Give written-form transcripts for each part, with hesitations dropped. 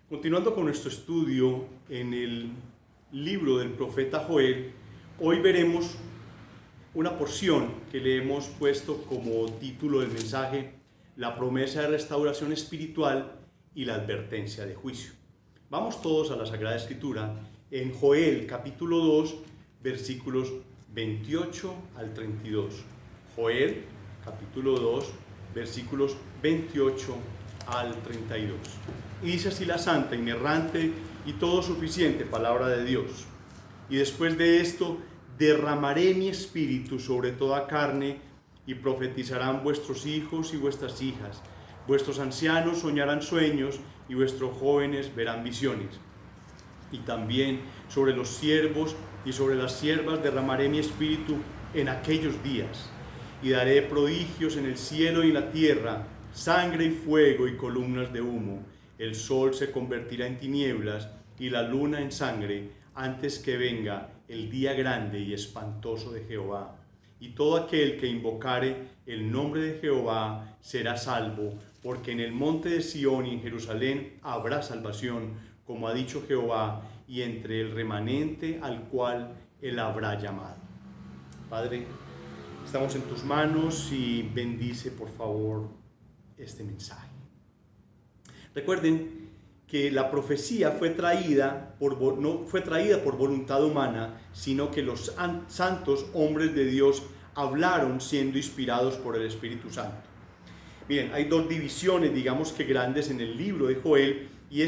Continuando con nuestro estudio en el libro del profeta Joel, hoy veremos una porción que le hemos puesto como título del mensaje: la promesa de restauración espiritual y la advertencia de juicio. Vamos todos a la Sagrada Escritura en Joel capítulo 2, versículos 28 al 32. Joel capítulo 2, versículos 28 al 32. Y dice así la santa, inerrante y todo suficiente palabra de Dios: y después de esto derramaré mi espíritu sobre toda carne, y profetizarán vuestros hijos y vuestras hijas, vuestros ancianos soñarán sueños, y vuestros jóvenes verán visiones. Y también sobre los siervos y sobre las siervas derramaré mi espíritu en aquellos días, y daré prodigios en el cielo y en la tierra, sangre y fuego y columnas de humo. El sol se convertirá en tinieblas y la luna en sangre, antes que venga el día grande y espantoso de Jehová. Y todo aquel que invocare el nombre de Jehová será salvo, porque en el monte de Sión y en Jerusalén habrá salvación, como ha dicho Jehová, y entre el remanente al cual él habrá llamado. Padre, estamos en tus manos y bendice por favor este mensaje. Recuerden que la profecía no fue traída por voluntad humana, sino que los santos hombres de Dios hablaron siendo inspirados por el Espíritu Santo. Miren, hay dos divisiones, digamos que grandes en el libro de Joel, y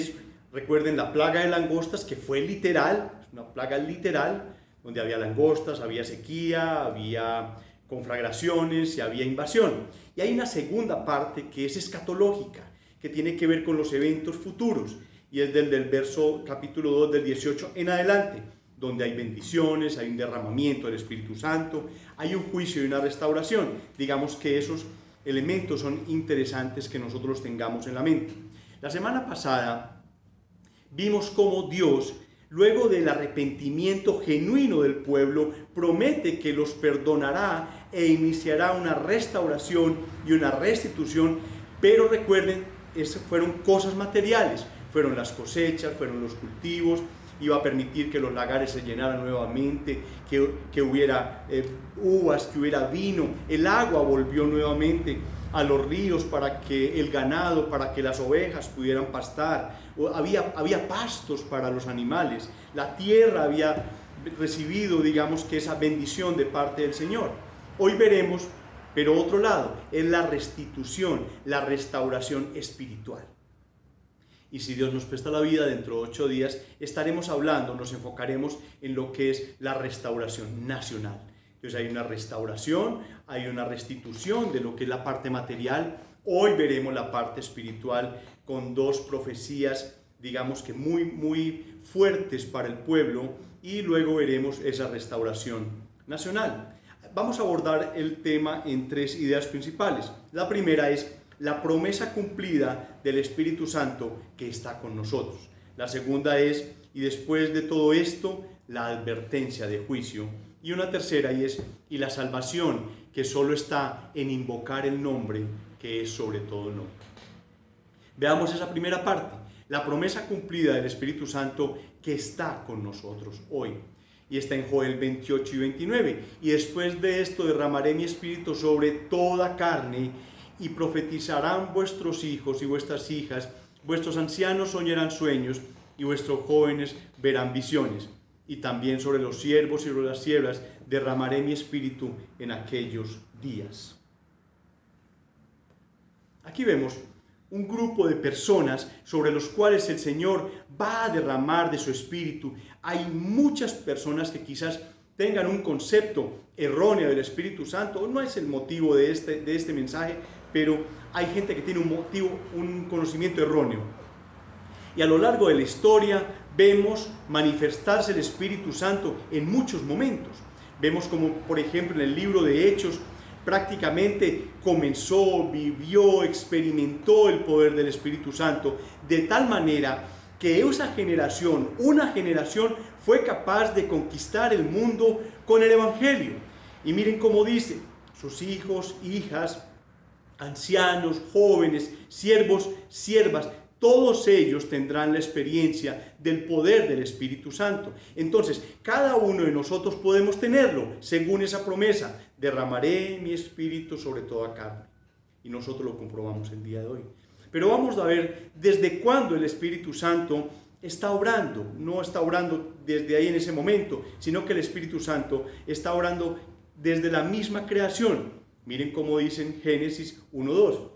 recuerden, la plaga de langostas, que fue literal, una plaga literal, donde había langostas, había sequía, había conflagraciones y había invasión. Y hay una segunda parte que es escatológica, que tiene que ver con los eventos futuros, y es del verso capítulo 2 del 18 en adelante, donde hay bendiciones, hay un derramamiento del Espíritu Santo, hay un juicio y una restauración. Digamos que esos elementos son interesantes que nosotros los tengamos en la mente. La semana pasada vimos cómo Dios, luego del arrepentimiento genuino del pueblo, promete que los perdonará e iniciará una restauración y una restitución. Pero recuerden, fueron cosas materiales, fueron las cosechas, fueron los cultivos, iba a permitir que los lagares se llenaran nuevamente, que hubiera uvas, que hubiera vino, el agua volvió nuevamente a los ríos para que el ganado, para que las ovejas pudieran pastar, había pastos para los animales, la tierra había recibido, digamos que esa bendición de parte del Señor. Hoy veremos, pero otro lado, es la restitución, la restauración espiritual. Y si Dios nos presta la vida, dentro de 8 días estaremos hablando, nos enfocaremos en lo que es la restauración nacional. Entonces hay una restauración, hay una restitución de lo que es la parte material. Hoy veremos la parte espiritual con dos profecías, digamos que muy, muy fuertes para el pueblo, y luego veremos esa restauración nacional. Vamos a abordar el tema en 3 ideas principales. La primera es la promesa cumplida del Espíritu Santo que está con nosotros. La segunda es, y después de todo esto, la advertencia de juicio. Y una tercera y la salvación, que solo está en invocar el nombre, que es sobre todo nombre. Veamos esa primera parte, la promesa cumplida del Espíritu Santo que está con nosotros hoy. Y está en Joel 28 y 29. Y después de esto derramaré mi espíritu sobre toda carne, y profetizarán vuestros hijos y vuestras hijas, vuestros ancianos soñarán sueños, y vuestros jóvenes verán visiones. Y también sobre los siervos y sobre las siervas derramaré mi espíritu en aquellos días. Aquí vemos un grupo de personas sobre los cuales el Señor va a derramar de su espíritu. Hay muchas personas que quizás tengan un concepto erróneo del Espíritu Santo. No es el motivo de este mensaje, pero hay gente que tiene un conocimiento erróneo. Y a lo largo de la historia vemos manifestarse el Espíritu Santo en muchos momentos. Vemos como, por ejemplo, en el libro de Hechos, prácticamente comenzó, vivió, experimentó el poder del Espíritu Santo, de tal manera que una generación fue capaz de conquistar el mundo con el Evangelio. Y miren cómo dice: sus hijos, hijas, ancianos, jóvenes, siervos, siervas, todos ellos tendrán la experiencia del poder del Espíritu Santo. Entonces, cada uno de nosotros podemos tenerlo, según esa promesa: derramaré mi espíritu sobre toda carne. Y nosotros lo comprobamos el día de hoy. Pero vamos a ver desde cuándo el Espíritu Santo está obrando. No está obrando desde ahí en ese momento, sino que el Espíritu Santo está obrando desde la misma creación. Miren cómo dice en Génesis 1:2.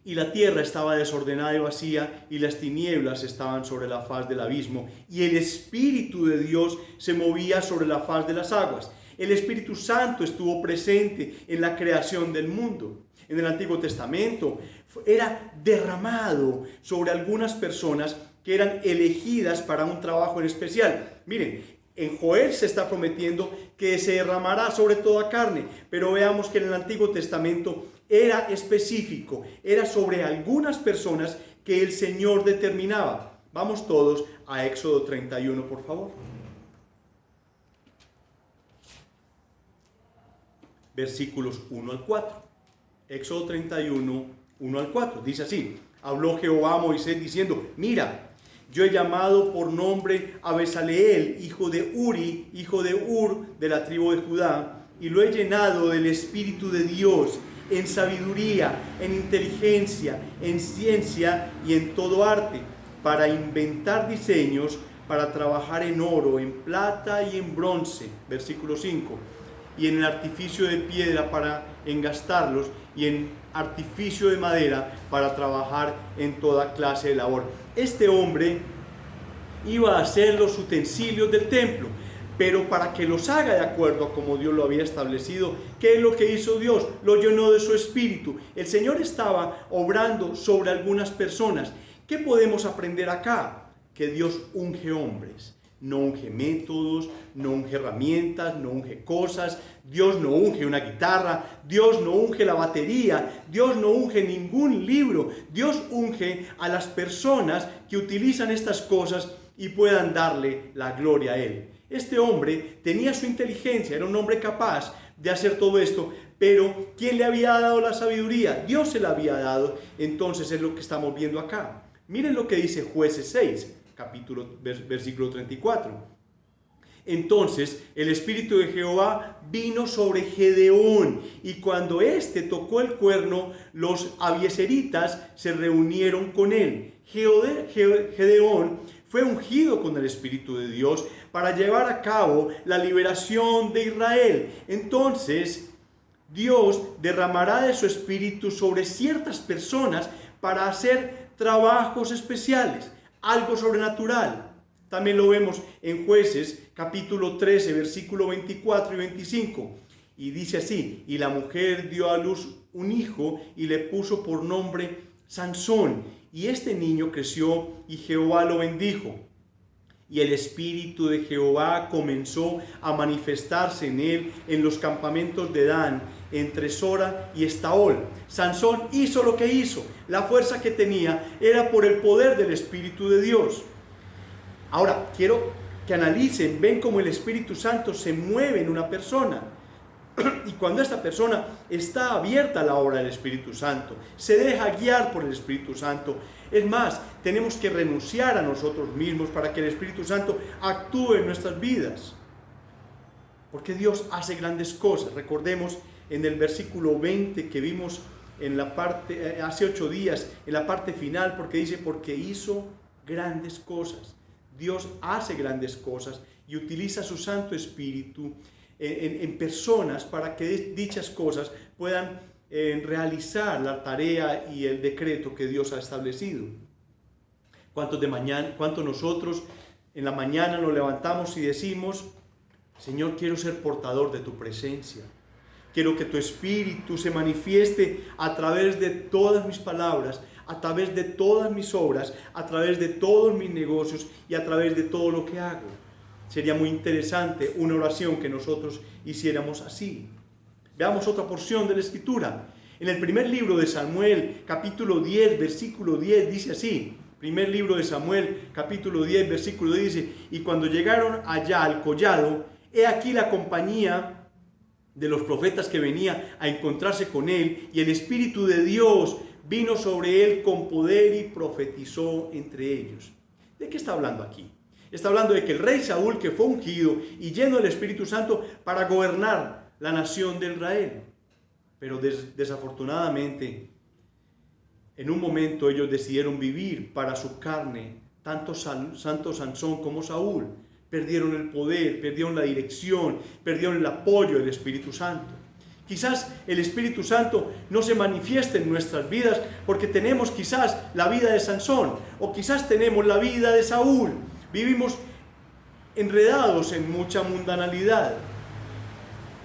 Y la tierra estaba desordenada y vacía, y las tinieblas estaban sobre la faz del abismo, y el Espíritu de Dios se movía sobre la faz de las aguas. El Espíritu Santo estuvo presente en la creación del mundo. En el Antiguo Testamento era derramado sobre algunas personas que eran elegidas para un trabajo en especial. Miren, en Joel se está prometiendo que se derramará sobre toda carne, pero veamos que en el Antiguo Testamento era específico, era sobre algunas personas que el Señor determinaba. Vamos todos a Éxodo 31, por favor. Versículos 1 al 4. Éxodo 31, 1 al 4. Dice así: habló Jehová a Moisés diciendo: mira, yo he llamado por nombre a Besaleel, hijo de Uri, hijo de Ur, de la tribu de Judá, y lo he llenado del Espíritu de Dios, en sabiduría, en inteligencia, en ciencia y en todo arte, para inventar diseños, para trabajar en oro, en plata y en bronce. Versículo 5. Y en el artificio de piedra para engastarlos, y en artificio de madera para trabajar en toda clase de labor. Este hombre iba a hacer los utensilios del templo, pero para que los haga de acuerdo a como Dios lo había establecido. ¿Qué es lo que hizo Dios? Lo llenó de su espíritu. El Señor estaba obrando sobre algunas personas. ¿Qué podemos aprender acá? Que Dios unge hombres. No unge métodos, no unge herramientas, no unge cosas. Dios no unge una guitarra, Dios no unge la batería, Dios no unge ningún libro. Dios unge a las personas que utilizan estas cosas y puedan darle la gloria a Él. Este hombre tenía su inteligencia, era un hombre capaz de hacer todo esto, pero ¿quién le había dado la sabiduría? Dios se la había dado. Entonces es lo que estamos viendo acá. Miren lo que dice Jueces 6. Versículo 34. Entonces el Espíritu de Jehová vino sobre Gedeón, y cuando éste tocó el cuerno, los abiezeritas se reunieron con él. Gedeón fue ungido con el Espíritu de Dios para llevar a cabo la liberación de Israel. Entonces Dios derramará de su Espíritu sobre ciertas personas para hacer trabajos especiales. Algo sobrenatural. También lo vemos en Jueces capítulo 13, versículo 24 y 25. Y dice así: y la mujer dio a luz un hijo y le puso por nombre Sansón. Y este niño creció y Jehová lo bendijo. Y el Espíritu de Jehová comenzó a manifestarse en él en los campamentos de Dan, entre Sora y Estaol. Sansón hizo lo que hizo. La fuerza que tenía era por el poder del Espíritu de Dios. Ahora, quiero que analicen, ven cómo el Espíritu Santo se mueve en una persona. Y cuando esta persona está abierta a la obra del Espíritu Santo, se deja guiar por el Espíritu Santo. Es más, tenemos que renunciar a nosotros mismos para que el Espíritu Santo actúe en nuestras vidas. Porque Dios hace grandes cosas. Recordemos en el versículo 20 que vimos en la parte, hace 8 días, en la parte final, porque dice: porque hizo grandes cosas. Dios hace grandes cosas y utiliza su Santo Espíritu en personas para que dichas cosas puedan realizar la tarea y el decreto que Dios ha establecido. ¿Cuántos nosotros en la mañana nos levantamos y decimos: Señor, quiero ser portador de tu presencia? Quiero que tu Espíritu se manifieste a través de todas mis palabras, a través de todas mis obras, a través de todos mis negocios y a través de todo lo que hago. Sería muy interesante una oración que nosotros hiciéramos así. Veamos otra porción de la Escritura. En el primer libro de Samuel, capítulo 10, versículo 10, dice así. Primer libro de Samuel, capítulo 10, versículo 10, dice: y cuando llegaron allá al collado, he aquí la compañía de los profetas que venía a encontrarse con él, y el Espíritu de Dios vino sobre él con poder y profetizó entre ellos. ¿De qué está hablando aquí? Está hablando de que el rey Saúl, que fue ungido y lleno del Espíritu Santo para gobernar la nación de Israel. Pero desafortunadamente, en un momento ellos decidieron vivir para su carne, tanto Sansón como Saúl. Perdieron el poder, perdieron la dirección, perdieron el apoyo del Espíritu Santo. Quizás el Espíritu Santo no se manifieste en nuestras vidas porque tenemos quizás la vida de Sansón o quizás tenemos la vida de Saúl. Vivimos enredados en mucha mundanalidad.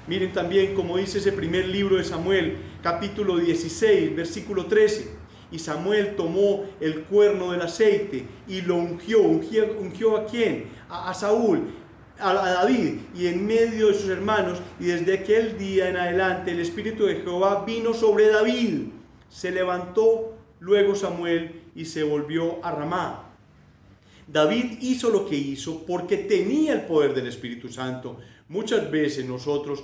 Miren también como dice ese primer libro de Samuel, capítulo 16, versículo 13. Y Samuel tomó el cuerno del aceite y lo ungió ¿a quién? A Saúl, a David, y en medio de sus hermanos, y desde aquel día en adelante el Espíritu de Jehová vino sobre David. Se levantó luego Samuel y se volvió a Ramá. David hizo lo que hizo porque tenía el poder del Espíritu Santo. Muchas veces nosotros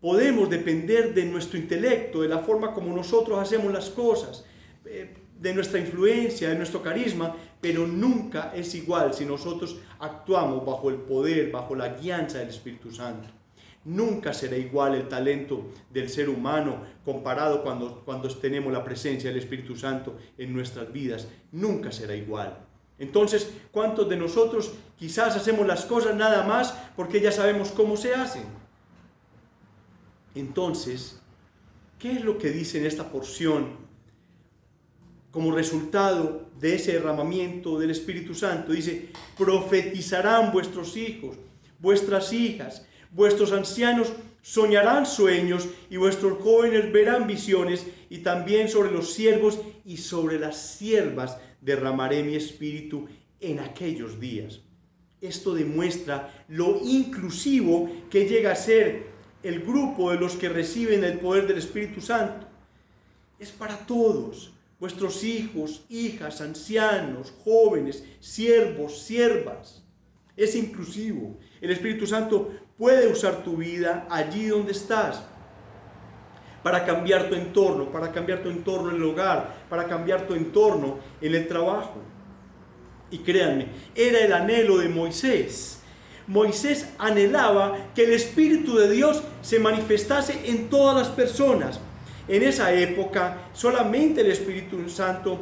podemos depender de nuestro intelecto, de la forma como nosotros hacemos las cosas, de nuestra influencia, de nuestro carisma, pero nunca es igual si nosotros actuamos bajo el poder, bajo la guianza del Espíritu Santo. Nunca será igual el talento del ser humano comparado cuando tenemos la presencia del Espíritu Santo en nuestras vidas. Nunca será igual. Entonces, ¿cuántos de nosotros quizás hacemos las cosas nada más porque ya sabemos cómo se hacen? Entonces, ¿qué es lo que dice en esta porción como resultado de ese derramamiento del Espíritu Santo? Dice, profetizarán vuestros hijos, vuestras hijas, vuestros ancianos soñarán sueños y vuestros jóvenes verán visiones, y también sobre los siervos y sobre las siervas derramaré mi espíritu en aquellos días. Esto demuestra lo inclusivo que llega a ser el grupo de los que reciben el poder del Espíritu Santo. Es para todos, vuestros hijos, hijas, ancianos, jóvenes, siervos, siervas. Es inclusivo. El Espíritu Santo puede usar tu vida allí donde estás para cambiar tu entorno en el hogar, para cambiar tu entorno en el trabajo. Y créanme, era el anhelo de Moisés. Moisés anhelaba que el Espíritu de Dios se manifestase en todas las personas. En esa época solamente el Espíritu Santo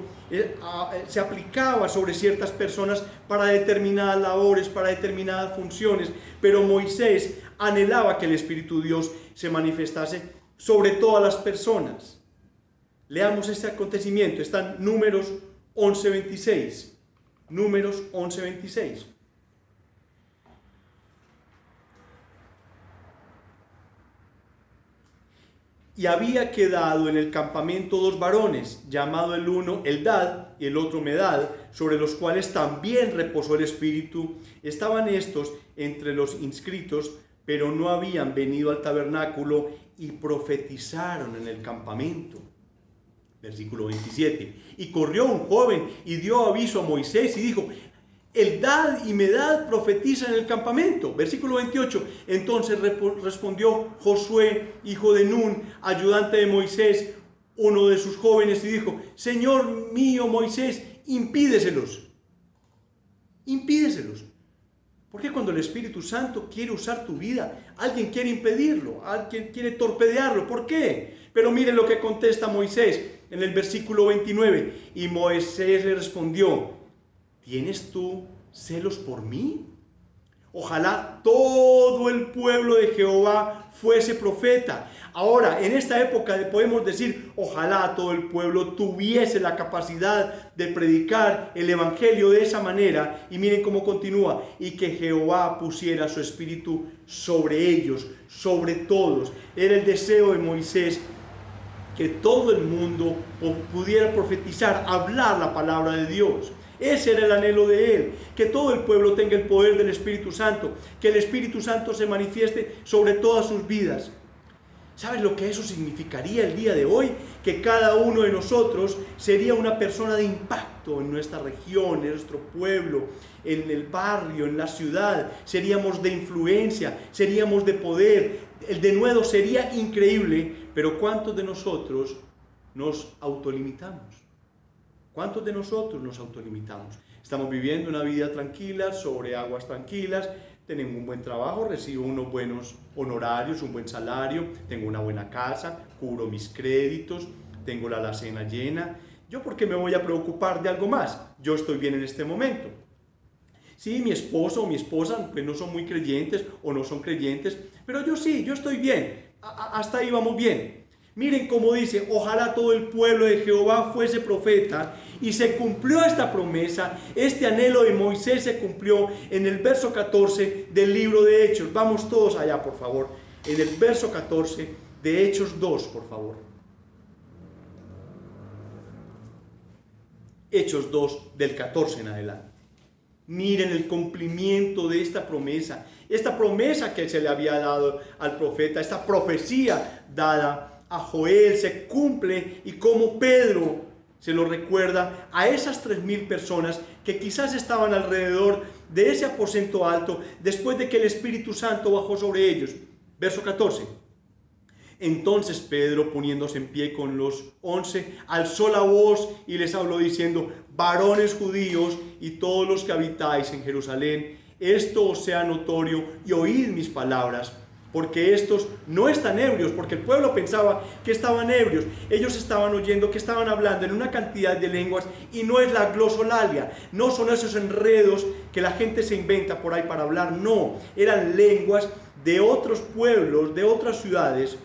se aplicaba sobre ciertas personas para determinadas labores, para determinadas funciones, pero Moisés anhelaba que el Espíritu de Dios se manifestase sobre todas las personas. Leamos este acontecimiento, está en Números 11:26. Números 11:26. Y había quedado en el campamento 2 varones, llamado el uno Eldad y el otro Medad, sobre los cuales también reposó el Espíritu. Estaban estos entre los inscritos, pero no habían venido al tabernáculo, y profetizaron en el campamento. Versículo 27. Y corrió un joven y dio aviso a Moisés y dijo, Eldad y Medad profetizan en el campamento. Versículo 28. Entonces respondió Josué, hijo de Nun, ayudante de Moisés, uno de sus jóvenes, y dijo, Señor mío Moisés, impídeselos. Impídeselos. Porque cuando el Espíritu Santo quiere usar tu vida, alguien quiere impedirlo, alguien quiere torpedearlo. ¿Por qué? Pero miren lo que contesta Moisés en el versículo 29. Y Moisés le respondió, ¿tienes tú celos por mí? Ojalá todo el pueblo de Jehová fuese profeta. Ahora, en esta época podemos decir, ojalá todo el pueblo tuviese la capacidad de predicar el evangelio de esa manera. Y miren cómo continúa, y que Jehová pusiera su espíritu sobre ellos, sobre todos. Era el deseo de Moisés que todo el mundo pudiera profetizar, hablar la palabra de Dios. Ese era el anhelo de él, que todo el pueblo tenga el poder del Espíritu Santo, que el Espíritu Santo se manifieste sobre todas sus vidas. ¿Sabes lo que eso significaría el día de hoy? Que cada uno de nosotros sería una persona de impacto en nuestra región, en nuestro pueblo, en el barrio, en la ciudad. Seríamos de influencia, seríamos de poder. El denuedo sería increíble, pero ¿cuántos de nosotros nos autolimitamos. ¿Cuántos de nosotros nos autolimitamos? Estamos viviendo una vida tranquila, sobre aguas tranquilas, tenemos un buen trabajo, recibo unos buenos honorarios, un buen salario, tengo una buena casa, cubro mis créditos, tengo la alacena llena. ¿Yo por qué me voy a preocupar de algo más? Yo estoy bien en este momento. Sí, mi esposo o mi esposa pues no son muy creyentes o no son creyentes, pero yo sí, yo estoy bien. Hasta ahí vamos bien. Miren cómo dice, ojalá todo el pueblo de Jehová fuese profeta, y se cumplió esta promesa, este anhelo de Moisés se cumplió en el verso 14 del libro de Hechos. Vamos todos allá, por favor, en el verso 14 de Hechos 2, por favor. Hechos 2 del 14 en adelante. Miren el cumplimiento de esta promesa que se le había dado al profeta, esta profecía dada a Joel se cumple, y como Pedro se lo recuerda a esas 3,000 personas que quizás estaban alrededor de ese aposento alto después de que el Espíritu Santo bajó sobre ellos. Verso 14. Entonces Pedro, poniéndose en pie con los 11, alzó la voz y les habló diciendo: varones judíos y todos los que habitáis en Jerusalén, esto os sea notorio y oíd mis palabras, porque estos no están ebrios, porque el pueblo pensaba que estaban ebrios. Ellos estaban oyendo que estaban hablando en una cantidad de lenguas, y no es la glosolalia, no son esos enredos que la gente se inventa por ahí para hablar, no, eran lenguas de otros pueblos, de otras ciudades.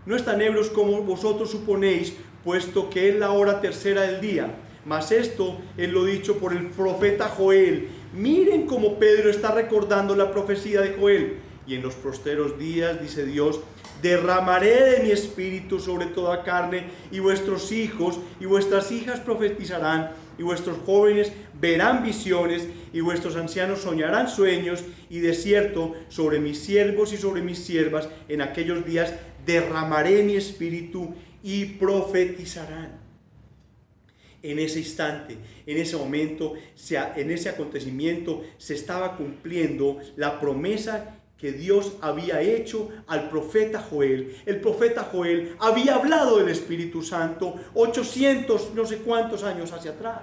No están ebrios como vosotros suponéis, puesto que es la hora tercera del día. Mas esto es lo dicho por el profeta Joel. Miren cómo Pedro está recordando la profecía de Joel. Y en los posteros días, dice Dios, derramaré de mi espíritu sobre toda carne, y vuestros hijos y vuestras hijas profetizarán, y vuestros jóvenes verán visiones, y vuestros ancianos soñarán sueños, y de cierto sobre mis siervos y sobre mis siervas en aquellos días derramaré mi espíritu, y profetizarán. En ese instante, en ese momento, en ese acontecimiento, se estaba cumpliendo la promesa que Dios había hecho al profeta Joel. El profeta Joel había hablado del Espíritu Santo 800 no sé cuántos años hacia atrás.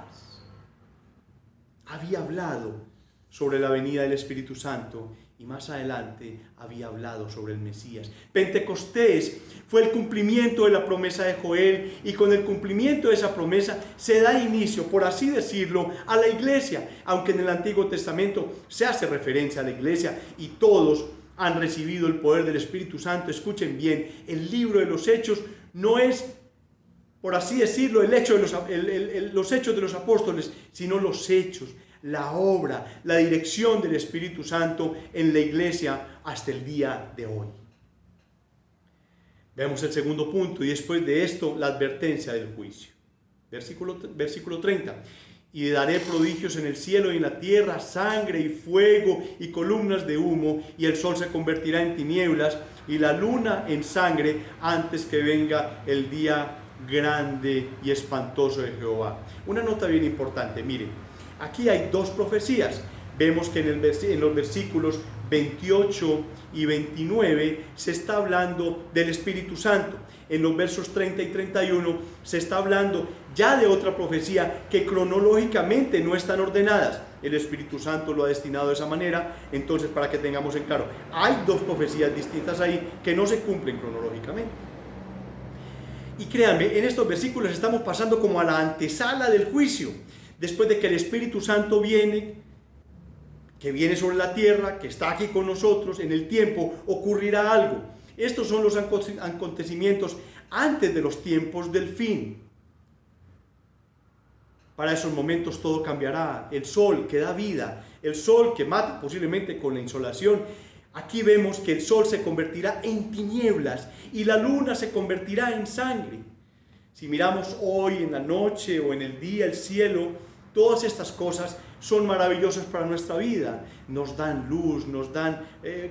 Había hablado sobre la venida del Espíritu Santo, y más adelante había hablado sobre el Mesías. Pentecostés fue el cumplimiento de la promesa de Joel, y con el cumplimiento de esa promesa se da inicio, por así decirlo, a la iglesia, aunque en el Antiguo Testamento se hace referencia a la iglesia y todos han recibido el poder del Espíritu Santo. Escuchen bien, el libro de los Hechos no es, por así decirlo, los hechos de los apóstoles, sino los hechos, la obra, la dirección del Espíritu Santo en la iglesia hasta el día de hoy. Vemos el segundo punto, y después de esto la advertencia del juicio. Versículo 30. Y daré prodigios en el cielo y en la tierra, sangre y fuego y columnas de humo, y el sol se convertirá en tinieblas y la luna en sangre antes que venga el día grande y espantoso de Jehová. Una nota bien importante, miren. Aquí hay dos profecías. Vemos que en los versículos 28 y 29 se está hablando del Espíritu Santo. En los versos 30 y 31 se está hablando ya de otra profecía que cronológicamente no están ordenadas. El Espíritu Santo lo ha destinado de esa manera. Entonces, para que tengamos en claro, hay dos profecías distintas ahí que no se cumplen cronológicamente. Y créanme, en estos versículos estamos pasando como a la antesala del juicio. Después de que el Espíritu Santo viene, que viene sobre la tierra, que está aquí con nosotros, en el tiempo ocurrirá algo. Estos son los acontecimientos antes de los tiempos del fin. Para esos momentos todo cambiará. El sol que da vida, el sol que mata posiblemente con la insolación. Aquí vemos que el sol se convertirá en tinieblas y la luna se convertirá en sangre. Si miramos hoy en la noche o en el día el cielo, todas estas cosas son maravillosas para nuestra vida. Nos dan luz,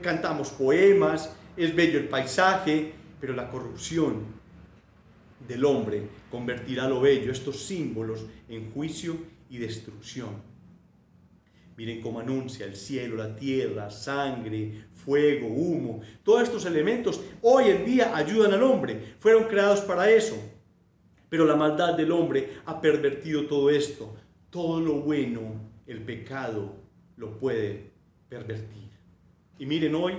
cantamos poemas, es bello el paisaje, pero la corrupción del hombre convertirá lo bello, estos símbolos, en juicio y destrucción. Miren cómo anuncia el cielo, la tierra, sangre, fuego, humo. Todos estos elementos hoy en día ayudan al hombre, fueron creados para eso. Pero la maldad del hombre ha pervertido todo esto. Todo lo bueno, el pecado lo puede pervertir. Y miren, hoy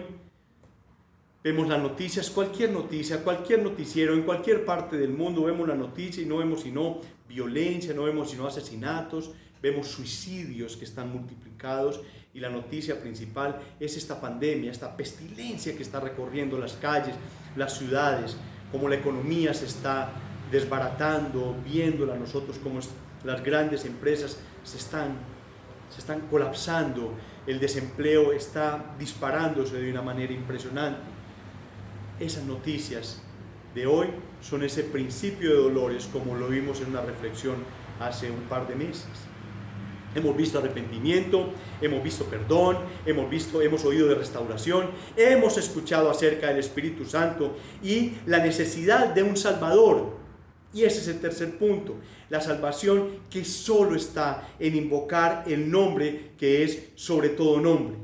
vemos las noticias, cualquier noticiero, en cualquier parte del mundo vemos la noticia y no vemos sino violencia, no vemos sino asesinatos, vemos suicidios que están multiplicados, y la noticia principal es esta pandemia, esta pestilencia que está recorriendo las calles, las ciudades, cómo la economía se está desbaratando, viéndola nosotros, cómo las grandes empresas se están colapsando, el desempleo está disparándose de una manera impresionante. Esas noticias de hoy son ese principio de dolores, como lo vimos en una reflexión hace un par de meses. Hemos visto arrepentimiento, hemos visto perdón, hemos oído de restauración, hemos escuchado acerca del Espíritu Santo y la necesidad de un Salvador. Y ese es el tercer punto, la salvación que solo está en invocar el nombre que es sobre todo nombre.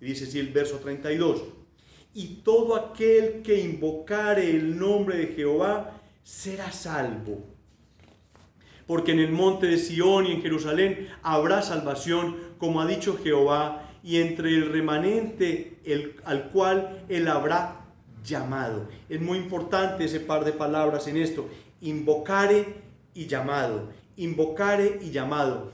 Y dice así el verso 32. Y todo aquel que invocare el nombre de Jehová será salvo. Porque en el monte de Sión y en Jerusalén habrá salvación, como ha dicho Jehová, y entre el remanente al cual él habrá llamado. Es muy importante ese par de palabras en esto. Invocare y llamado. Invocare y llamado.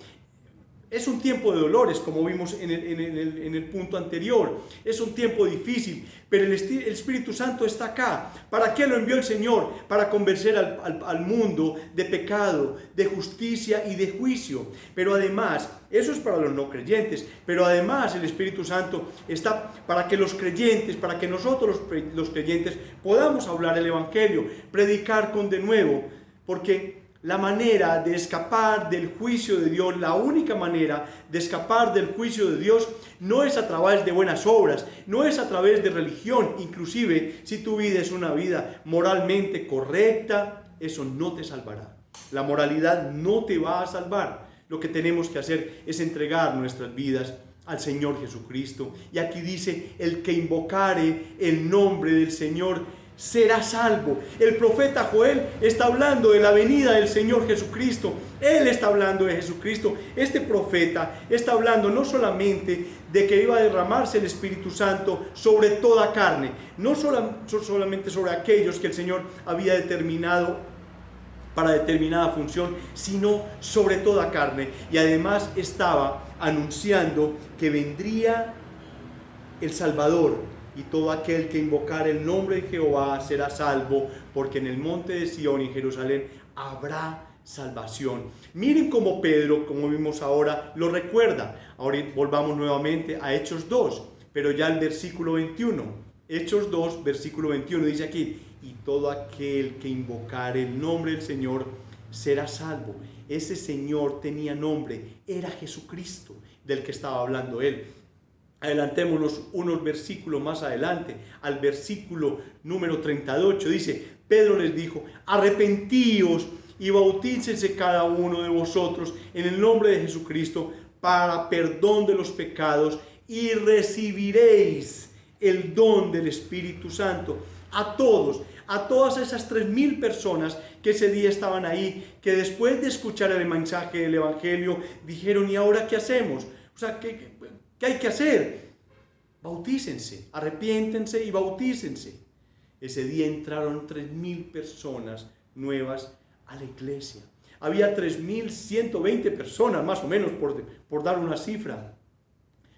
Es un tiempo de dolores, como vimos en el punto anterior. Es un tiempo difícil, pero el Espíritu Santo está acá. ¿Para qué lo envió el Señor? Para convencer al mundo de pecado, de justicia y de juicio. Pero además, eso es para los no creyentes, pero además el Espíritu Santo está para que los creyentes, para que nosotros los creyentes podamos hablar el Evangelio, predicar con denuedo, porque la manera de escapar del juicio de Dios, la única manera de escapar del juicio de Dios no es a través de buenas obras, no es a través de religión. Inclusive si tu vida es una vida moralmente correcta, eso no te salvará. La moralidad no te va a salvar. Lo que tenemos que hacer es entregar nuestras vidas al Señor Jesucristo. Y aquí dice, el que invocare el nombre del Señor será salvo. El profeta Joel está hablando de la venida del Señor Jesucristo. Él está hablando de Jesucristo. Este profeta está hablando no solamente de que iba a derramarse el Espíritu Santo sobre toda carne, no solamente sobre aquellos que el Señor había determinado para determinada función, sino sobre toda carne. Y además estaba anunciando que vendría el Salvador. Y todo aquel que invocar el nombre de Jehová será salvo, porque en el monte de Sión y en Jerusalén habrá salvación. Miren cómo Pedro, como vimos ahora, lo recuerda. Ahora volvamos nuevamente a Hechos 2, pero ya el versículo 21. Hechos 2, versículo 21 dice aquí, y todo aquel que invocar el nombre del Señor será salvo. Ese Señor tenía nombre, era Jesucristo, del que estaba hablando él. Adelantémonos unos versículos más adelante, al versículo número 38, dice, Pedro les dijo, arrepentíos y bautícense cada uno de vosotros en el nombre de Jesucristo para perdón de los pecados y recibiréis el don del Espíritu Santo. A todas esas 3,000 personas que ese día estaban ahí, que después de escuchar el mensaje del Evangelio, dijeron, ¿y ahora qué hacemos? O sea, ¿qué hay que hacer? Bautícense, arrepiéntense y bautícense. Ese día entraron 3,000 personas nuevas a la iglesia. Había 3,120 personas, más o menos, por dar una cifra.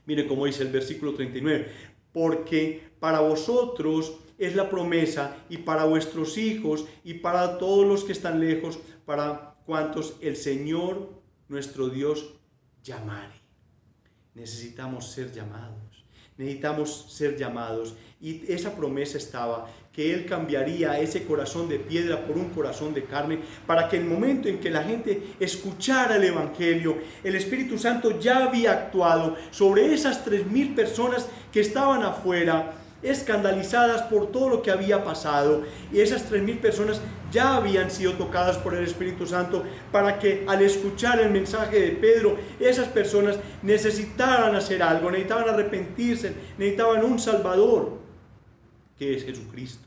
Mire cómo dice el versículo 39. Porque para vosotros es la promesa, y para vuestros hijos, y para todos los que están lejos, para cuantos el Señor nuestro Dios llamare. Necesitamos ser llamados, y esa promesa estaba, que Él cambiaría ese corazón de piedra por un corazón de carne, para que en el momento en que la gente escuchara el Evangelio, el Espíritu Santo ya había actuado sobre esas 3,000 personas que estaban afuera, escandalizadas por todo lo que había pasado, y esas 3,000 personas ya habían sido tocadas por el Espíritu Santo, para que al escuchar el mensaje de Pedro, esas personas necesitaran hacer algo, necesitaban arrepentirse, necesitaban un Salvador, que es Jesucristo.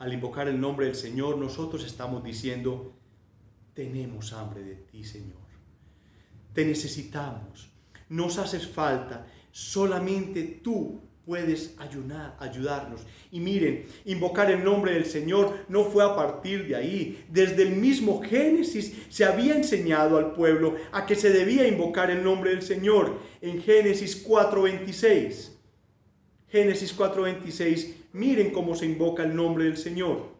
Al invocar el nombre del Señor, nosotros estamos diciendo, tenemos hambre de ti, Señor. Te necesitamos. Nos haces falta. Solamente tú puedes ayudarnos. Y miren, invocar el nombre del Señor no fue a partir de ahí. Desde el mismo Génesis se había enseñado al pueblo a que se debía invocar el nombre del Señor. En Génesis 4:26. Génesis 4:26, miren cómo se invoca el nombre del Señor.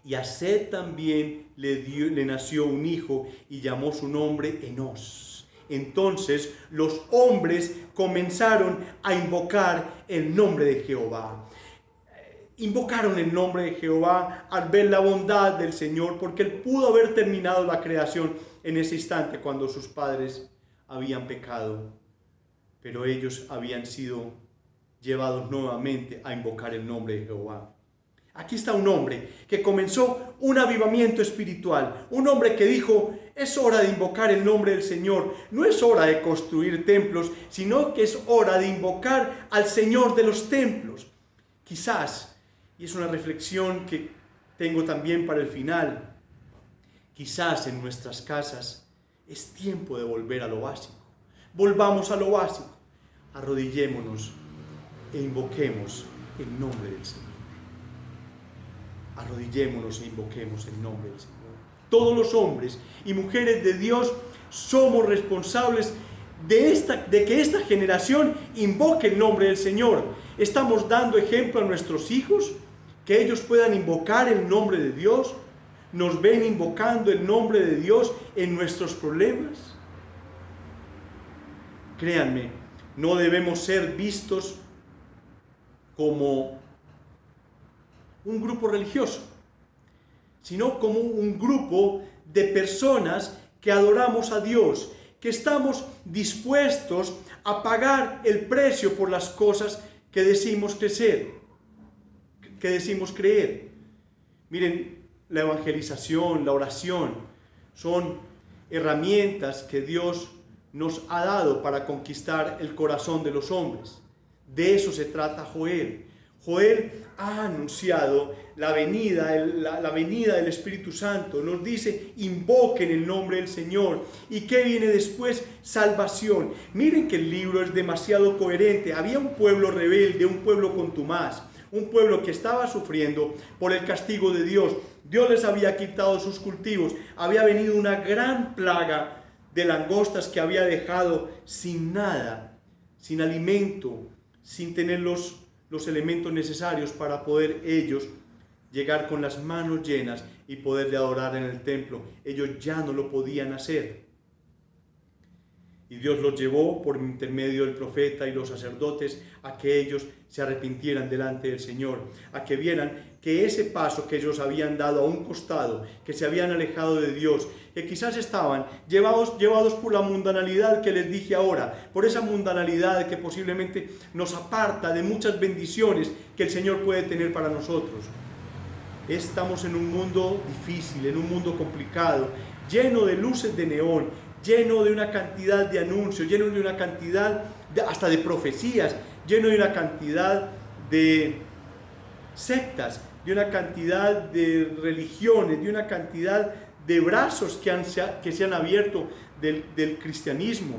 Y a Set también le nació un hijo y llamó su nombre Enós. Entonces los hombres comenzaron a invocar el nombre de Jehová. Invocaron el nombre de Jehová al ver la bondad del Señor, porque Él pudo haber terminado la creación en ese instante cuando sus padres habían pecado. Pero ellos habían sido llevados nuevamente a invocar el nombre de Jehová. Aquí está un hombre que comenzó un avivamiento espiritual, un hombre que dijo, es hora de invocar el nombre del Señor, no es hora de construir templos, sino que es hora de invocar al Señor de los templos. Quizás, y es una reflexión que tengo también para el final, quizás en nuestras casas es tiempo de volver a lo básico. Volvamos a lo básico, arrodillémonos e invoquemos el nombre del Señor. Arrodillémonos e invoquemos el nombre del Señor. Todos los hombres y mujeres de Dios somos responsables de que esta generación invoque el nombre del Señor. Estamos dando ejemplo a nuestros hijos, que ellos puedan invocar el nombre de Dios. Nos ven invocando el nombre de Dios en nuestros problemas. Créanme, no debemos ser vistos como un grupo religioso, sino como un grupo de personas que adoramos a Dios, que estamos dispuestos a pagar el precio por las cosas que decimos creer. Miren, la evangelización, la oración, son herramientas que Dios nos ha dado para conquistar el corazón de los hombres. De eso se trata Joel. Joel ha anunciado la venida del Espíritu Santo. Nos dice, invoquen el nombre del Señor. ¿Y qué viene después? Salvación. Miren que el libro es demasiado coherente. Había un pueblo rebelde, un pueblo contumaz, un pueblo que estaba sufriendo por el castigo de Dios. Dios les había quitado sus cultivos. Había venido una gran plaga de langostas que había dejado sin nada, sin alimento, sin tener los elementos necesarios para poder ellos llegar con las manos llenas y poderle adorar en el templo. Ellos ya no lo podían hacer. Y Dios los llevó por intermedio del profeta y los sacerdotes a que ellos se arrepintieran delante del Señor, a que vieran que ese paso que ellos habían dado a un costado, que se habían alejado de Dios, que quizás estaban llevados por la mundanalidad que les dije ahora, por esa mundanalidad que posiblemente nos aparta de muchas bendiciones que el Señor puede tener para nosotros. Estamos en un mundo difícil, en un mundo complicado, lleno de luces de neón, lleno de una cantidad de anuncios, lleno de una cantidad hasta de profecías, lleno de una cantidad de sectas, de una cantidad de religiones, de una cantidad de brazos que se han abierto del cristianismo.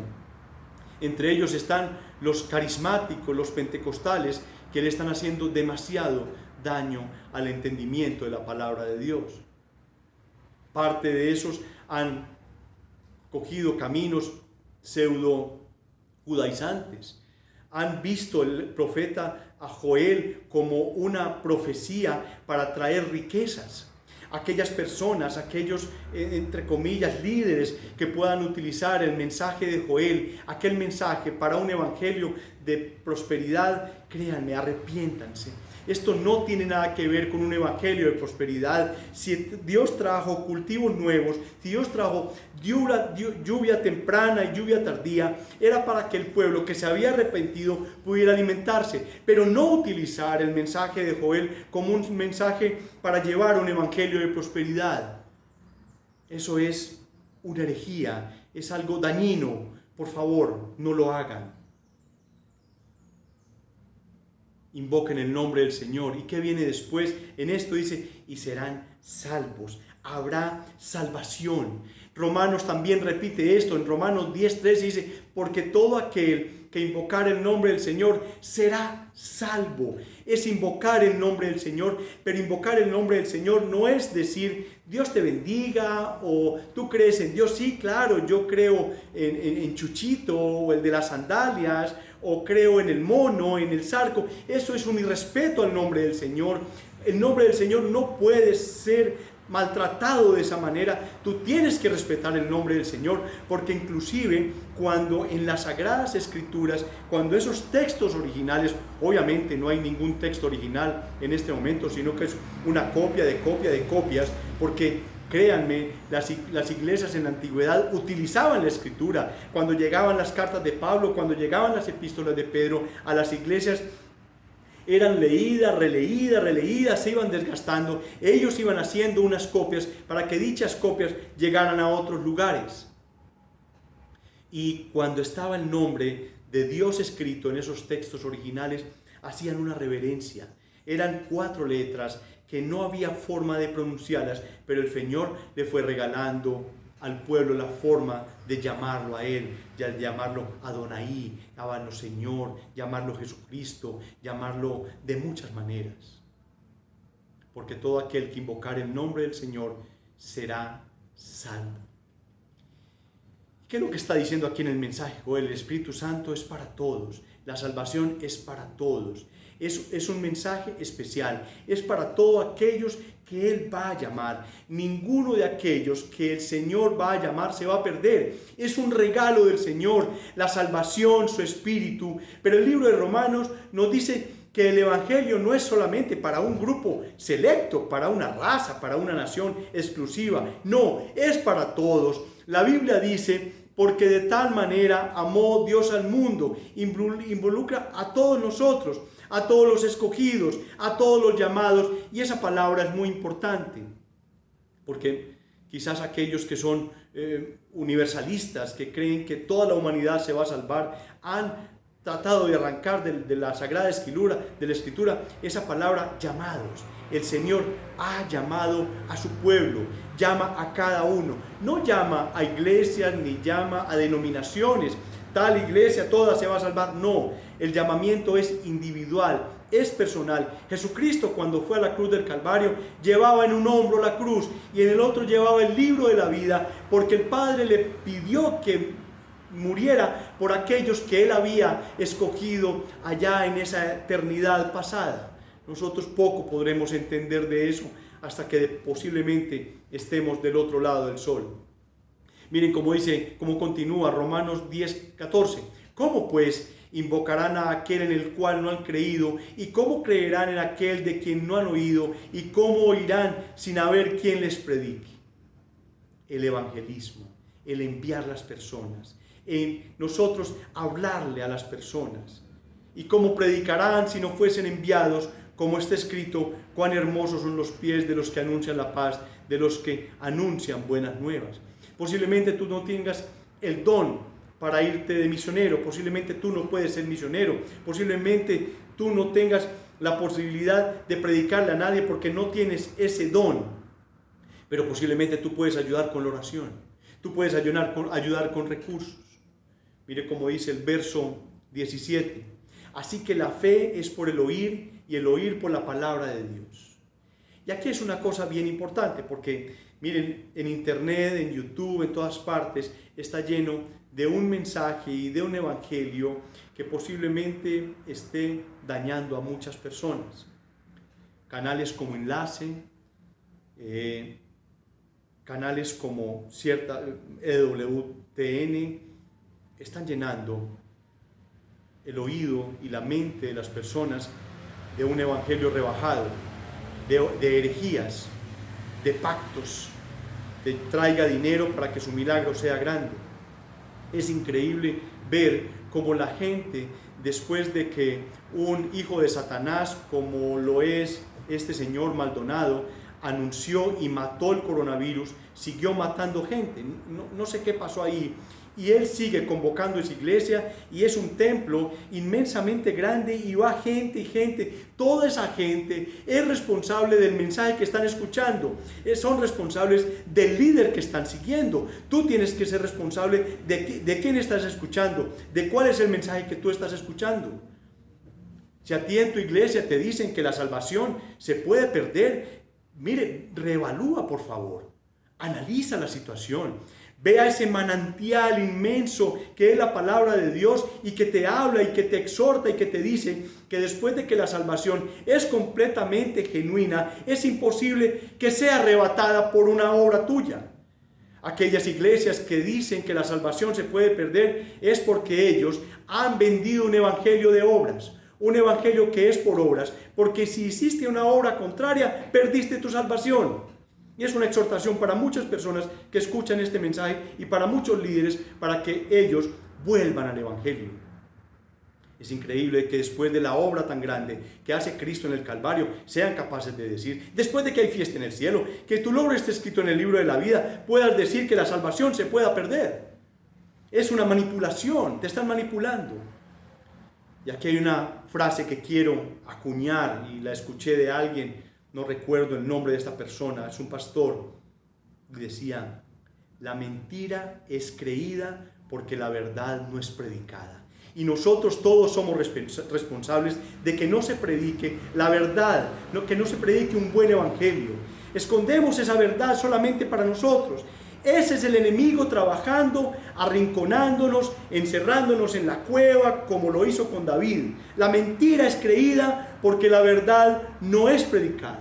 Entre ellos están los carismáticos, los pentecostales, que le están haciendo demasiado daño al entendimiento de la palabra de Dios. Parte de esos han cogido caminos pseudo judaizantes. Han visto el profeta a Joel como una profecía para traer riquezas. Aquellas personas, aquellos, entre comillas, líderes que puedan utilizar el mensaje de Joel, aquel mensaje para un evangelio de prosperidad, créanme, arrepiéntanse. Esto no tiene nada que ver con un evangelio de prosperidad. Si Dios trajo cultivos nuevos, si Dios trajo lluvia temprana y lluvia tardía, era para que el pueblo que se había arrepentido pudiera alimentarse, pero no utilizar el mensaje de Joel como un mensaje para llevar un evangelio de prosperidad. Eso es una herejía, es algo dañino. Por favor, no lo hagan. invoquen el nombre del Señor. ¿Y qué viene después? En esto dice, y serán salvos. Habrá salvación. Romanos también repite esto. En Romanos 10:13 dice, porque todo aquel que invocar el nombre del Señor será salvo. Es invocar el nombre del Señor, pero invocar el nombre del Señor no es decir, Dios te bendiga, o tú crees en Dios. Sí, claro, yo creo en Chuchito, o el de las sandalias, o creo en el mono, en el zarco. Eso es un irrespeto al nombre del Señor. El nombre del Señor no puede ser maltratado de esa manera. Tú tienes que respetar el nombre del Señor, porque inclusive cuando en las Sagradas Escrituras, cuando esos textos originales, obviamente no hay ningún texto original en este momento, sino que es una copia de copias, porque créanme, las iglesias en la antigüedad utilizaban la Escritura. Cuando llegaban las cartas de Pablo, cuando llegaban las epístolas de Pedro a las iglesias, eran leídas, releídas, se iban desgastando. Ellos iban haciendo unas copias para que dichas copias llegaran a otros lugares. Y cuando estaba el nombre de Dios escrito en esos textos originales, hacían una reverencia. Eran 4 letras que no había forma de pronunciarlas, pero el Señor le fue regalando al pueblo la forma de llamarlo a Él, de llamarlo Adonai, llamarlo Señor, llamarlo Jesucristo, llamarlo de muchas maneras. Porque todo aquel que invocar el nombre del Señor será salvo. ¿Qué es lo que está diciendo aquí en el mensaje? El Espíritu Santo es para todos, la salvación es para todos. Es un mensaje especial, es para todos aquellos que Él va a llamar. Ninguno de aquellos que el Señor va a llamar se va a perder. Es un regalo del Señor, la salvación, su Espíritu. Pero el libro de Romanos nos dice que el Evangelio no es solamente para un grupo selecto, para una raza, para una nación exclusiva. No, es para todos. La Biblia dice, porque de tal manera amó Dios al mundo, involucra a todos nosotros, a todos los escogidos, a todos los llamados. Y esa palabra es muy importante, porque quizás aquellos que son universalistas, que creen que toda la humanidad se va a salvar, han tratado de arrancar de la Sagrada Escritura, esa palabra llamados. El Señor ha llamado a su pueblo, llama a cada uno. No llama a iglesias ni llama a denominaciones. Tal iglesia, toda se va a salvar. No, el llamamiento es individual, es personal. Jesucristo, cuando fue a la cruz del Calvario, llevaba en un hombro la cruz y en el otro llevaba el libro de la vida, porque el Padre le pidió que muriera por aquellos que Él había escogido allá en esa eternidad pasada. Nosotros poco podremos entender de eso hasta que posiblemente estemos del otro lado del sol. Miren cómo dice, cómo continúa Romanos 10:14. ¿Cómo pues invocarán a aquel en el cual no han creído? ¿Y cómo creerán en aquel de quien no han oído? ¿Y cómo oirán sin haber quien les predique? El evangelismo, el enviar las personas, en nosotros hablarle a las personas. ¿Y cómo predicarán si no fuesen enviados? Como está escrito, cuán hermosos son los pies de los que anuncian la paz, de los que anuncian buenas nuevas. Posiblemente tú no tengas el don para irte de misionero, posiblemente tú no puedes ser misionero, posiblemente tú no tengas la posibilidad de predicarle a nadie porque no tienes ese don, pero posiblemente tú puedes ayudar con la oración, tú puedes ayudar con recursos. Mire cómo dice el verso 17. Así que la fe es por el oír y el oír por la palabra de Dios. Y aquí es una cosa bien importante porque, miren, en internet, en YouTube, en todas partes, está lleno de un mensaje y de un evangelio que posiblemente esté dañando a muchas personas. Canales como Enlace, canales como cierta EWTN, están llenando el oído y la mente de las personas de un evangelio rebajado, de herejías, de pactos, de traiga dinero para que su milagro sea grande. Es increíble ver cómo la gente, después de que un hijo de Satanás, como lo es este señor Maldonado, anunció y mató el coronavirus, siguió matando gente. No sé qué pasó ahí. Y él sigue convocando esa iglesia, y es un templo inmensamente grande, y va gente y gente. Toda esa gente es responsable del mensaje que están escuchando, son responsables del líder que están siguiendo. Tú tienes que ser responsable de quién estás escuchando, de cuál es el mensaje que tú estás escuchando. Si a ti en tu iglesia te dicen que la salvación se puede perder, mire, reevalúa por favor, analiza la situación. Vea ese manantial inmenso que es la palabra de Dios, y que te habla y que te exhorta y que te dice que después de que la salvación es completamente genuina, es imposible que sea arrebatada por una obra tuya. Aquellas iglesias que dicen que la salvación se puede perder es porque ellos han vendido un evangelio de obras, un evangelio que es por obras, porque si hiciste una obra contraria, perdiste tu salvación. Y es una exhortación para muchas personas que escuchan este mensaje, y para muchos líderes, para que ellos vuelvan al evangelio. Es increíble que después de la obra tan grande que hace Cristo en el Calvario, sean capaces de decir, después de que hay fiesta en el cielo, que tu nombre esté escrito en el libro de la vida, puedas decir que la salvación se pueda perder. Es una manipulación, te están manipulando. Y aquí hay una frase que quiero acuñar, y la escuché de alguien. No recuerdo el nombre de esta persona, es un pastor. Decía: la mentira es creída porque la verdad no es predicada. Y nosotros todos somos responsables de que no se predique la verdad, que no se predique un buen evangelio. Escondemos esa verdad solamente para nosotros. Ese es el enemigo trabajando, arrinconándonos, encerrándonos en la cueva, como lo hizo con David. La mentira es creída porque la verdad no es predicada.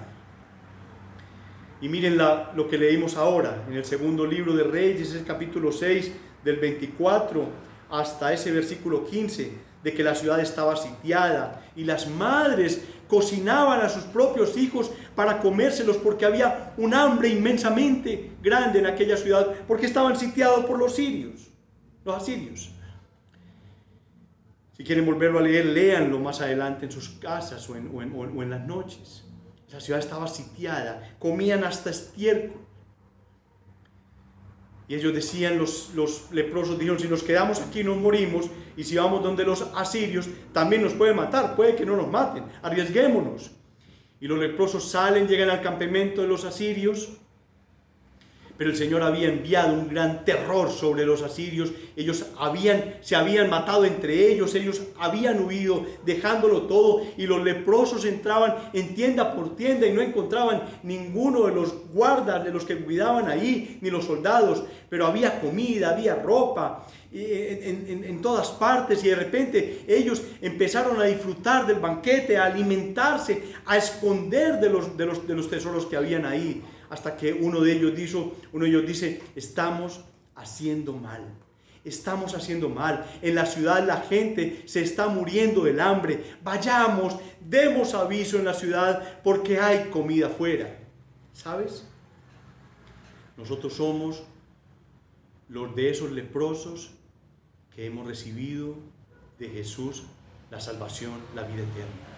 Y miren lo que leímos ahora en el segundo libro de Reyes, el capítulo 6, del 24 hasta ese versículo 15, de que la ciudad estaba sitiada y las madres cocinaban a sus propios hijos para comérselos, porque había un hambre inmensamente grande en aquella ciudad, porque estaban sitiados por los asirios. Si quieren volverlo a leer, léanlo más adelante en sus casas o en las noches. La ciudad estaba sitiada, comían hasta estiércol. Y ellos decían, los leprosos dijeron: si nos quedamos aquí nos morimos, y si vamos donde los asirios también nos pueden matar, puede que no nos maten, arriesguémonos. Y los leprosos salen, llegan al campamento de los asirios, pero el Señor había enviado un gran terror sobre los asirios. Ellos se habían matado entre ellos habían huido, dejándolo todo, y los leprosos entraban en tienda por tienda y no encontraban ninguno de los guardas, de los que cuidaban ahí, ni los soldados, pero había comida, había ropa en todas partes, y de repente ellos empezaron a disfrutar del banquete, a alimentarse, a esconder de los tesoros que habían ahí. Hasta que uno de ellos dice: estamos haciendo mal. Estamos haciendo mal. En la ciudad la gente se está muriendo del hambre. Vayamos, demos aviso en la ciudad, porque hay comida afuera. ¿Sabes? Nosotros somos los de esos leprosos que hemos recibido de Jesús la salvación, la vida eterna.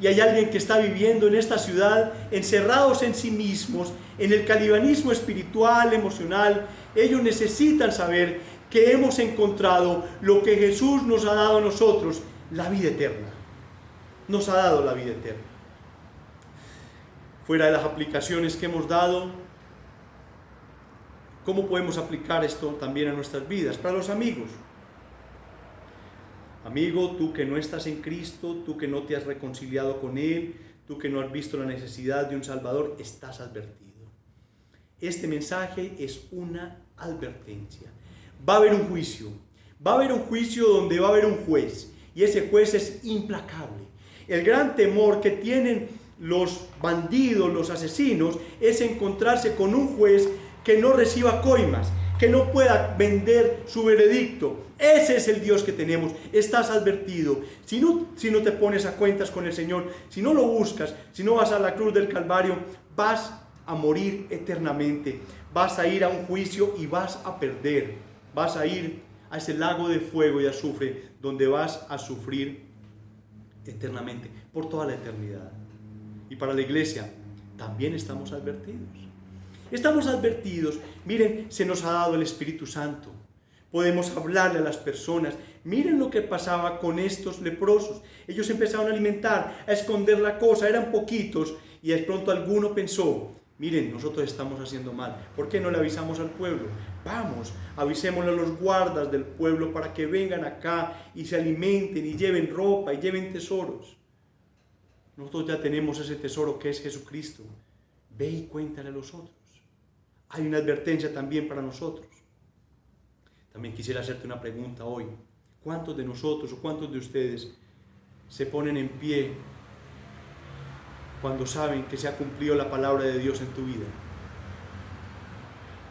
Y hay alguien que está viviendo en esta ciudad encerrados en sí mismos, en el calibanismo espiritual, emocional. Ellos necesitan saber que hemos encontrado lo que Jesús nos ha dado a nosotros, la vida eterna. Nos ha dado la vida eterna. Fuera de las aplicaciones que hemos dado, ¿cómo podemos aplicar esto también a nuestras vidas? Para los amigos. Amigo, tú que no estás en Cristo, tú que no te has reconciliado con Él, tú que no has visto la necesidad de un Salvador, estás advertido. Este mensaje es una advertencia. Va a haber un juicio. Va a haber un juicio donde va a haber un juez. Y ese juez es implacable. El gran temor que tienen los bandidos, los asesinos, es encontrarse con un juez que no reciba coimas, que no pueda vender su veredicto. Ese es el Dios que tenemos. Estás advertido. Si no te pones a cuentas con el Señor, si no lo buscas, si no vas a la cruz del Calvario, vas a morir eternamente. Vas a ir a un juicio y vas a perder. Vas a ir a ese lago de fuego y azufre, donde vas a sufrir eternamente, por toda la eternidad. Y para la iglesia también estamos advertidos. Estamos advertidos. Miren, se nos ha dado el Espíritu Santo. Podemos hablarle a las personas. Miren lo que pasaba con estos leprosos. Ellos empezaron a alimentar, a esconder la cosa. Eran poquitos y de pronto alguno pensó: miren, nosotros estamos haciendo mal. ¿Por qué no le avisamos al pueblo? Vamos, avisémosle a los guardas del pueblo para que vengan acá y se alimenten y lleven ropa y lleven tesoros. Nosotros ya tenemos ese tesoro que es Jesucristo. Ve y cuéntale a los otros. Hay una advertencia también para nosotros. También quisiera hacerte una pregunta hoy. ¿Cuántos de nosotros o cuántos de ustedes se ponen en pie cuando saben que se ha cumplido la palabra de Dios en tu vida?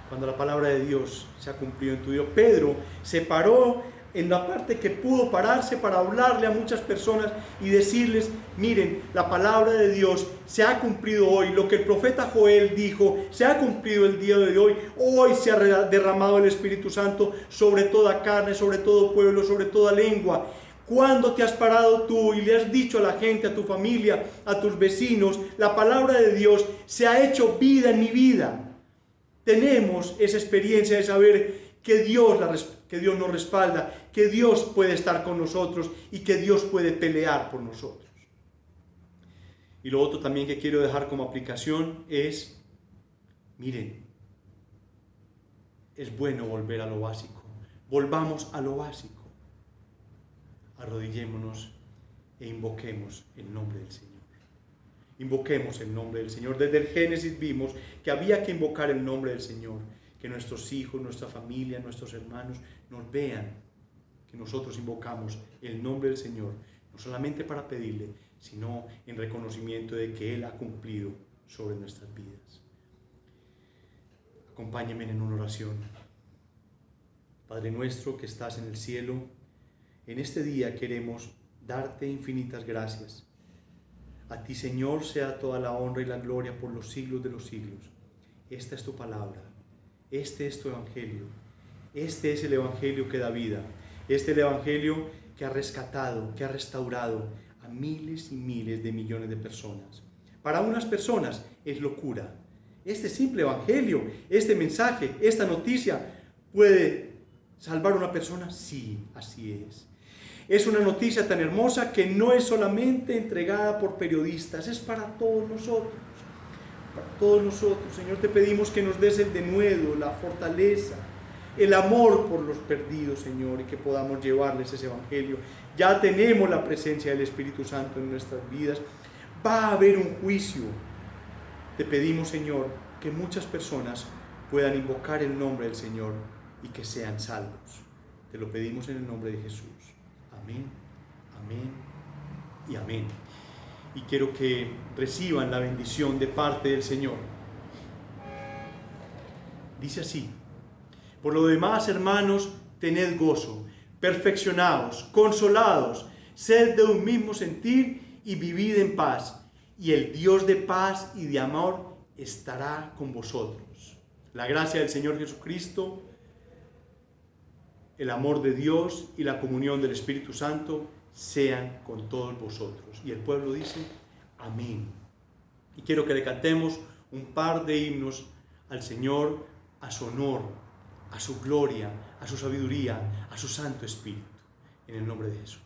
Cuando la palabra de Dios se ha cumplido en tu vida. Pedro se paró en la parte que pudo pararse para hablarle a muchas personas y decirles: miren, la palabra de Dios se ha cumplido hoy. Lo que el profeta Joel dijo se ha cumplido el día de hoy. Hoy se ha derramado el Espíritu Santo sobre toda carne, sobre todo pueblo, sobre toda lengua. ¿Cuándo te has parado tú y le has dicho a la gente, a tu familia, a tus vecinos: la palabra de Dios se ha hecho vida en mi vida? Tenemos esa experiencia de saber que Dios nos respalda, que Dios puede estar con nosotros y que Dios puede pelear por nosotros. Y lo otro también que quiero dejar como aplicación es: miren, es bueno volver a lo básico. Volvamos a lo básico. Arrodillémonos e invoquemos el nombre del Señor. Invoquemos el nombre del Señor. Desde el Génesis vimos que había que invocar el nombre del Señor. Que nuestros hijos, nuestra familia, nuestros hermanos nos vean que nosotros invocamos el nombre del Señor, no solamente para pedirle, sino en reconocimiento de que Él ha cumplido sobre nuestras vidas. Acompáñenme en una oración. Padre nuestro que estás en el cielo, en este día queremos darte infinitas gracias. A ti, Señor, sea toda la honra y la gloria por los siglos de los siglos. Esta es tu palabra. Este es tu evangelio. Este es el evangelio que da vida. Este es el evangelio que ha rescatado, que ha restaurado a miles y miles de millones de personas. Para unas personas es locura. Este simple evangelio, este mensaje, esta noticia, ¿puede salvar a una persona? Sí, así es. Es una noticia tan hermosa que no es solamente entregada por periodistas, es para todos nosotros. Para todos nosotros, Señor, te pedimos que nos des el denuedo, la fortaleza, el amor por los perdidos, Señor, y que podamos llevarles ese evangelio. Ya tenemos la presencia del Espíritu Santo en nuestras vidas. Va a haber un juicio. Te pedimos, Señor, que muchas personas puedan invocar el nombre del Señor y que sean salvos. Te lo pedimos en el nombre de Jesús. Amén, amén y amén. Y quiero que reciban la bendición de parte del Señor. Dice así: por lo demás, hermanos, tened gozo, perfeccionaos, consolados, sed de un mismo sentir y vivid en paz. Y el Dios de paz y de amor estará con vosotros. La gracia del Señor Jesucristo, el amor de Dios y la comunión del Espíritu Santo sean con todos vosotros. Y el pueblo dice: amén. Y quiero que le cantemos un par de himnos al Señor a su honor, a su gloria, a su sabiduría, a su Santo Espíritu. En el nombre de Jesús.